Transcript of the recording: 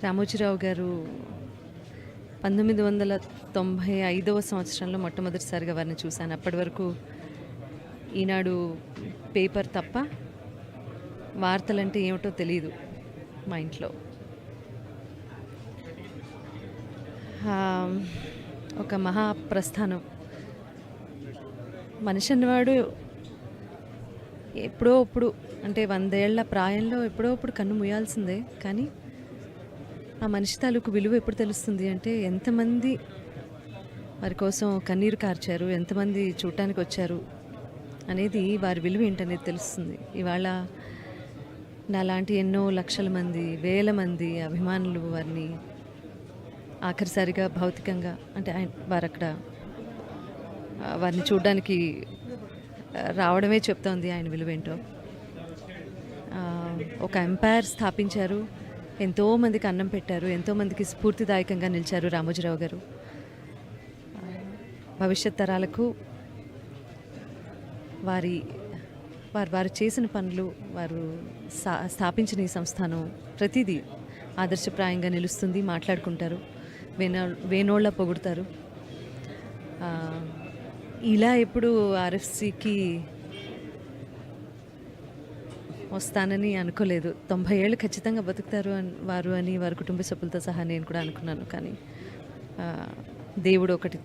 రామోజీరావు గారు 1995వ సంవత్సరంలో మొట్టమొదటిసారిగా వారిని చూశాను. అప్పటి వరకు ఈనాడు పేపర్ తప్ప వార్తలంటే ఏమిటో తెలియదు మా ఇంట్లో. ఒక మహాప్రస్థానం. మనిషి అన్నవాడు ఎప్పుడో అప్పుడు, అంటే 100 ఏళ్ల ప్రాయంలో ఎప్పుడో అప్పుడు కన్ను మూయాల్సిందే. కానీ ఆ మనిషి తాలూకు విలువ ఎప్పుడు తెలుస్తుంది అంటే, ఎంతమంది వారి కోసం కన్నీరు కార్చారు, ఎంతమంది చూడటానికి వచ్చారు అనేది, వారి విలువ ఏంటనేది తెలుస్తుంది. ఇవాళ నాలాంటి ఎన్నో లక్షల మంది, వేల మంది అభిమానులు వారిని ఆఖరిసారిగా భౌతికంగా, అంటే వారు అక్కడ వారిని చూడడానికి రావడమే చెప్తోంది ఆయన విలువేంటో. ఒక ఎంపైర్ స్థాపించారు, ఎంతోమందికి అన్నం పెట్టారు, ఎంతోమందికి స్ఫూర్తిదాయకంగా నిలిచారు రామోజీరావు గారు. భవిష్యత్ తరాలకు వారు చేసిన పనులు, వారు స్థాపించిన ఈ సంస్థానం ప్రతిదీ ఆదర్శప్రాయంగా నిలుస్తుంది. మాట్లాడుకుంటారు, వేనోళ్ళ పొగుడతారు. ఇలా ఎప్పుడు ఆర్ఎఫ్సికి వస్తానని అనుకోలేదు. 90 ఏళ్ళు ఖచ్చితంగా బతుకుతారు వారు అని వారి కుటుంబ సభ్యులతో సహా నేను కూడా అనుకున్నాను. కానీ దేవుడు ఒకటి